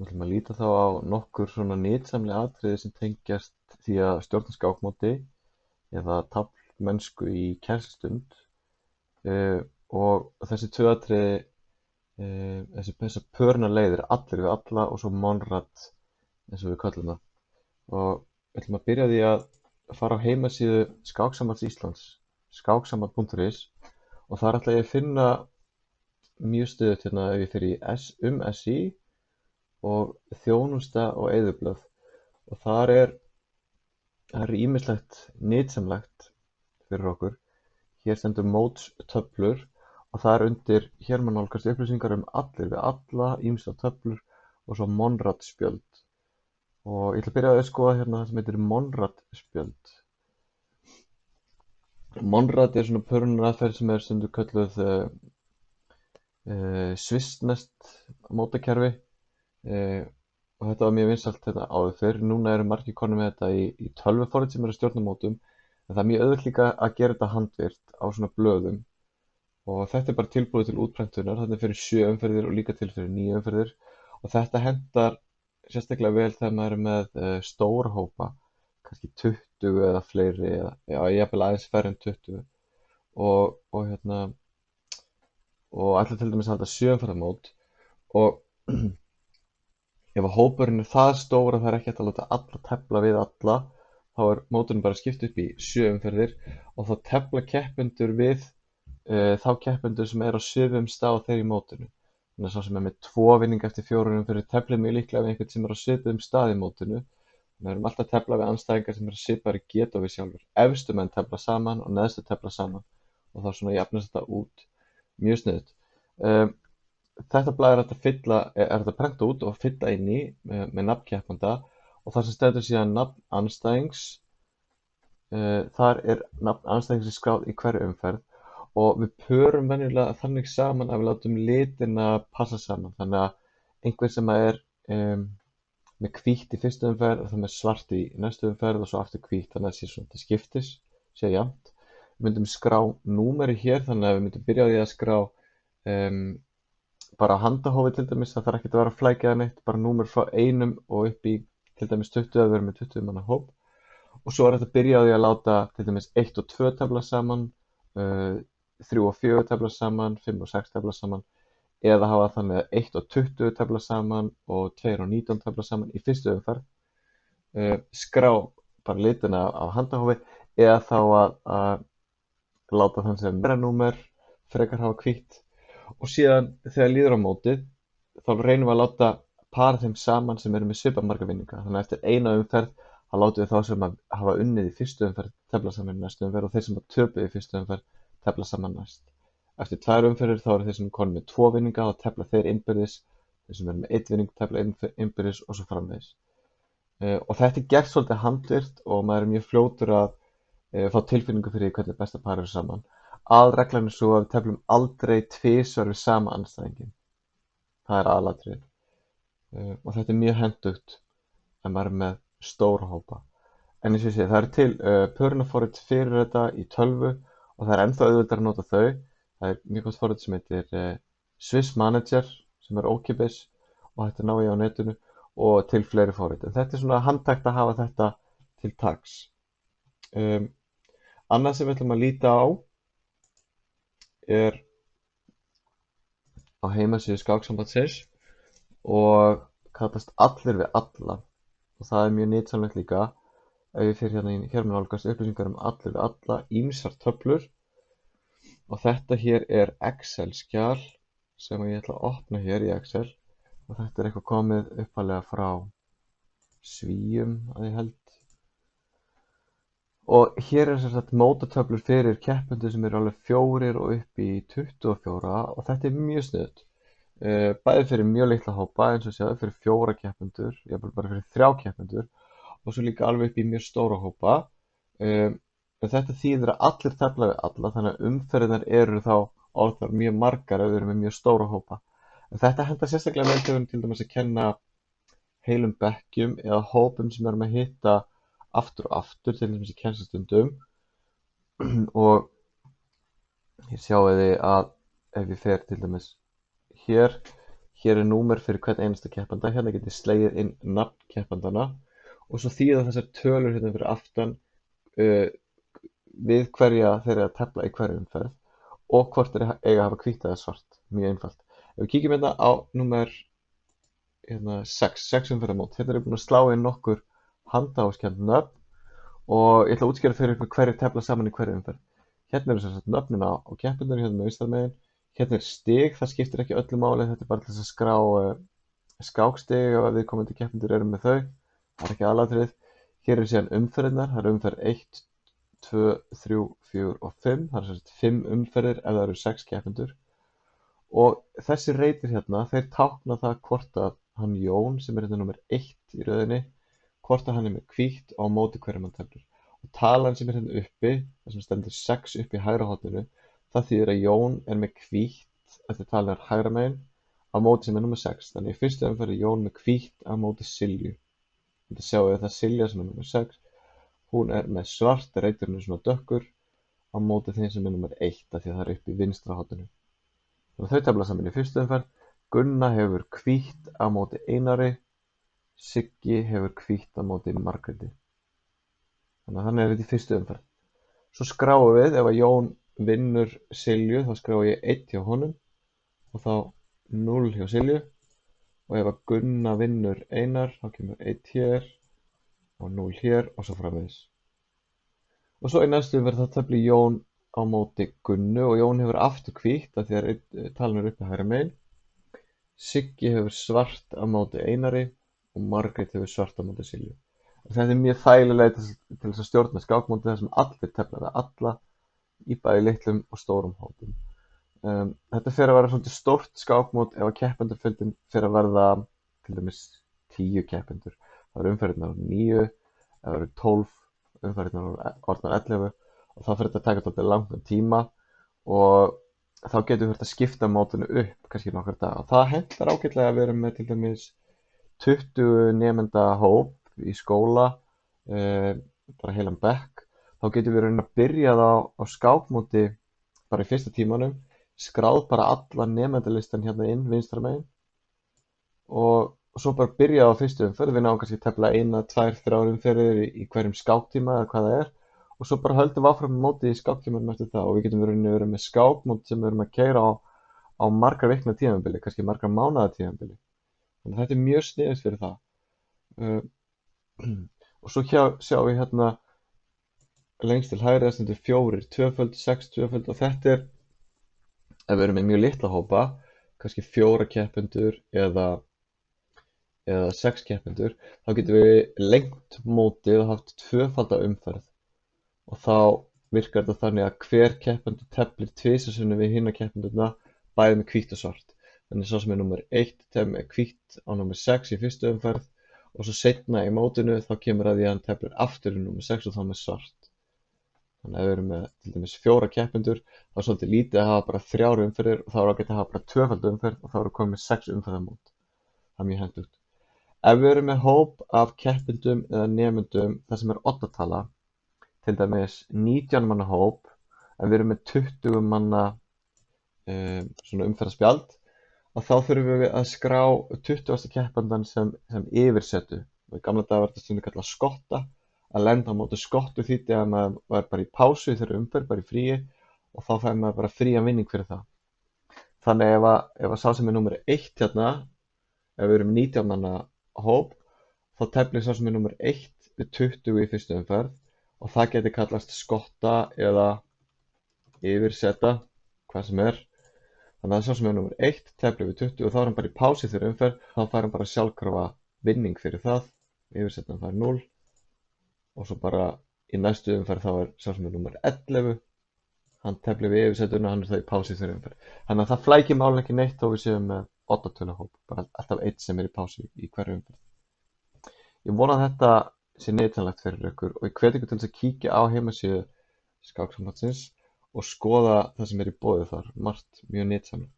Við ætlum að líta þá á nokkur svona nytsamleg atriði sem tengjast því að stjórna skákmóti eða taflmennsku í kennslustund og þessi tvö atriði, þessar pörunarleiðir, allir við alla og svo Monrad eins og við köllum það. Og við ætlum að byrja á því að fara á heimasíðu Skáksambands Íslands, skáksamband.is, og þar ætla ég að finna mjög stöðugt hérna ef ég fer í SI og þjónusta og eyðublöð, og þar er ýmislegt nytsamlegt fyrir okkur. Hér stendur mótstöflur og þar undir hér má nálgast upplýsingar allir við alla, ýmsar töflur og svo Monrad spjöld. Og ég ætla að byrja að skoða hérna það sem heitir Monrad spjöld. Monrad er svona pörunaraðferð sem stundum kölluð svissneskt mótakerfi, og þetta var mjög vinsælt þetta áður fyrr. Núna eru margir konur með þetta í tölvuforrit sem eru að stjórna mótum, en það er mjög auðvelt líka að gera þetta handvirkt á svona blöðum, og þetta er bara tilbúið til útprentunar. Þetta er fyrir 7 umferðir og líka til fyrir 9 umferðir, og þetta hentar sérstaklega vel þegar maður er með stóra hópa, kannski 20 eða fleiri, eða jafnvel aðeins færri en 20, og ætla til dæmis að halda 7 umferða mót, og ef að hópurinn er það stór að það er ekki hægt að láta alla tefla við alla, þá er móturinn bara skipt upp í 7 umferðir og þá tefla keppendur við þá keppendur sem eru á svipuðum stað og þeir í mótinu. Þannig að sá sem er með 2 vinninga eftir 4 umferðir teflir mjög líklega við einhvern sem er á svipuðum stað í mótinu. Þannig að við erum alltaf að tefla við andstæðingar sem eru svipaðir í getu og við sjálfur. Efstu menn tefla saman og neðstu tefla saman, og þá svona jafnast þetta út. Mjög sniðugt. Þetta blað er hægt að prenta út og fylla inn í með nafn keppanda, og þar sem stendur síðan nafn andstæðings, þar er nafn andstæðings skráð í hverju umferð, og við pörum venjulega þannig saman að við látum litina passa saman. Þannig að einhver sem er með hvítt í fyrstu umferð og það með svart í næstu umferð og svo aftur hvítt, þannig að það sé svona til skiptis, sé jafnt. Við myndum skrá númeri hér, þannig að við myndum byrja á því að skrá bara handahófi til dæmis. Það þarf ekkert að vera að flækja neitt, bara númer frá 1 og upp í til dæmis 20 ef við erum með 20 manna hóp. Og svo er þetta að byrja á því að láta til dæmis 1 og 2 tefla saman, 3 og 4 tefla saman, 5 og 6 tefla saman, eða hafa þannig að 1 og 20 tefla saman og 2 og 19 tefla saman í fyrstu umferð. Skrá bara litina á handahófi, eða þá að láta þann sem meira númer frekar hafa hvítt. Og síðan þegar líður á mótið þá reynum við að láta para þeim saman sem eru með svipað marga vinninga. Þannig að eftir eina umferð þá látum við þá sem að hafa unnið í fyrstu umferð tefla saman í næstu umferð, og þeir sem að töpuðu í fyrstu umferð tefla saman næst. Eftir 2 umferðir þá eru þeir sem konur með 2 vinninga og tefla þeir innbyrðis, þeir sem eru með 1 vinning tefla innbyrðis og svo framvegis. Og þetta er gert svolítið handvirkt og maður er mjög fljótur að fá tilfinningu fyrir hvernig besta par eru saman. Aðalreglan er svo að við teflum aldrei tvisvar við sama andstæðinginn. Það er aðalatriðið. Og þetta er mjög hentugt ef maður er með stóra hópa. En eins og ég segi, það er til pörunarforrit fyrir þetta í tölvu, og það er ennþá auðveldara að nota þau. Það er mjög gott forrit sem heitir Swiss Manager, sem er ókeypis og hægt að ná í á netinu, og til fleiri forrit. En þetta er svona handtækt að hafa þetta til taks. Annað sem við ætlum að líta á er á heimasíðu Skáksambandsins og kallast Allir við alla, og það er mjög nytsamlegt líka. Ef ég fer hérna inn, hér með nálgast upplýsingar Allir við alla, ýmsar töflur, og þetta hér er Excel-skjal sem ég ætla að opna hér í Excel, og þetta er eitthvað komið upphaflega frá Svíum að ég held. Og hér er sem sagt mótatöflur fyrir keppendur sem eru alveg 4 og upp í 24, og þetta er mjög sniðugt. Bæði fyrir mjög litla hópa, eins og sjáðu, fyrir 4 keppendur, jafnvel bara fyrir 3 keppendur, og svo líka alveg upp í mjög stóra hópa. En þetta þýðir að allir tefla við alla, þannig að umferðirnar eru þá orðnar mjög margar ef við erum með mjög stóra hópa. En þetta hentar sérstaklega vel þegar við erum til dæmis að kenna heilum bekkjum eða hópum sem erum að hitta aftur og aftur, til dæmis í kennslustundum. Og hér sjáu þið að ef ég fer til dæmis hér Hér númer fyrir hvern einasta keppanda. Hérna get ég slegið inn nafn keppandana og svo þýða þessar tölur hérna fyrir aftan við hverja þeir eru að tefla í hverju umferð og hvort þeir eiga að hafa hvítt eða svart. Mjög einfalt. Ef við kíkjum hérna á númer 6 umferðarmót. Hérna erum við búin að slá inn nokkur handahófskennd nöfn og ég ætla að útskýra fyrir ykkur hverjir tefla saman í hverju umferð. Hérna eru sem sagt nöfnin á keppendunum, hérna með vinstra megin. Hérna er stig, það skiptir ekki öllu máli, þetta er bara til þess að skrá skákstig ef viðkomandi keppendur eru með þau. Það er ekki aðalatriðið. Hér eru síðan umferðirnar, það eru umferð 1, 2, 3, 4 og 5. Það eru sem sagt 5 umferðir ef það eru 6 keppendur. Og þessi reytir hérna, þeir tákna það hvort að hann Jón, sem er hérna nummer 1 í röðinni, hvort að hann er með hvítt á móti hverjum hann teflir. Og talan sem er hérna uppi, það sem stendur 6 upp í hægra horninu, það þýðir að Jón er með hvítt, þetta talan er hægra megin, á móti sem er nummer 6. Þannig í fyrstu umferð er Jón með hvítt á móti Silju. Þetta sjáum við að það Silja sem er nummer 6, hún er með svart, reyturinn er svona dökkur, á móti þeim sem er nummer 1, af því að það er uppi í vinstra horninu. Þannig að þau tefla saman í fyrstu umferð. Gunna hefur hvítt á móti Einari, Siggi hefur hvítt á móti Margréti. Þannig að þannig er þetta í fyrstu umferð. Svo skráum við, ef að Jón vinnur Silju, þá skráum ég 1 hjá honum og þá 0 hjá Silju. Og ef að Gunna vinnur Einar, þá kemur 1 hér og 0 hér og svo framvegis. Og svo í næstu umferð þá teflir Jón á móti Gunnu og Jón hefur aftur hvítt af því að talan er uppi hægra megin. Siggi hefur svart á móti Einari og Margrét hefur svart á móti Silju. Þetta er mjög þægileg til þess að stjórna skákmóti þar sem allir tefla við alla í bæði litlum og stórum hópum. Þetta fer að vera svolítið stórt skákmót ef að keppendafjöldin fer að verða til dæmis 10 keppendur. Það eru umferðirnar 9, það eru 12, umferðirnar orðnar 11 og þá fer þetta að taka þetta langan tíma og þá getur við að skipta mótinu upp kannski nokkra daga. Það hentar ágætlega að vera með til dæmis 20 nemenda hóp í skóla, bara heilan bekk. Þá getur við að byrja á skákmóti bara í fyrsta tímanum, skráð bara allan nemendalistan hérna inn vinstra megin og svo bara byrja á fyrstu umferð. Við náum kannski að tefla 1, 2, 3 umferðir í hverjum skáktíma eða hvað það er. Og svo bara höldum við áfram mótið í skáktímanum eftir það og við getum verið með skákmót sem við erum að keyra á margra vikna tímabili, kannski margra mánaða tímabili. Þannig að þetta er mjög sniðugt fyrir það. Og svo sjáum við hérna lengst til hægri það stendur 4, 2-föld, 6, 2-föld og þetta er, ef við erum með mjög litla hópa, kannski 4 keppendur eða 6 keppendur, þá getum við lengt mótið og haft 2-falda umferð. Og þá virkar þetta þannig að hver keppendur teflir 2 sinnum við hina keppendurna bæði með hvítt og svart. Þannig sá sem er nummer 1 teflir með hvítt á nummer 6 í fyrstu umferð og svo seinna í mótinu þá kemur að því að hann teflir aftur í nummer 6 og þá með svart. Þannig að ef við erum með til dæmis 4 keppendur þá er svolítið lítið að hafa bara 3 umferðir og þá er ágætt að hafa bara 2-falda umferð og þá erum við komið með 6 umferðarmót. Það er mjög hentugt. Ef við erum með hóp af keppendum eða nemendum þar sem er oddatala, til dæmis 19 manna hóp, ef við erum með 20 manna svona umferðarspjald, og þá þurfum við að skrá 20. keppandan sem yfirsetu. Og í gamla daga var þetta stundum kallað skotta, að lenda á móti skottu þýddi að maður var bara í pásu í þeirri umferð, bara í fríi, og þá fær maður bara fría vinning fyrir það. Þannig ef að sá sem er nummer 1 hérna, ef við erum 19 manna hóp, þá teflir sá sem er nummer 1 við 20 í fyrstu umferð, og það getur kallast skotta eða yfirseta, hvað sem er. Þannig að sá sem er nummer 1 teflir við 20 og þá er hann bara í pási þeirri umferð, þá fær hann bara sjálfkrafa vinning fyrir það, yfirsetan fær 0 og svo bara í næstu umferð þá er sá sem er nummer 11, hann teflir við yfirsetuna, hann er það í pási þeirri umferð. Þannig að það flækir málun ekki neitt þó við séum með 8 tölahóp, bara alltaf 1 sem er í pási í hverju umferð. Ég vona að þetta sé nytsamlegt fyrir ykkur og ég hvet ykkur til þess að kíkja á heimasíðu Skáksambandsins og skoða það sem er í boði þar, margt mjög nytsamlegt.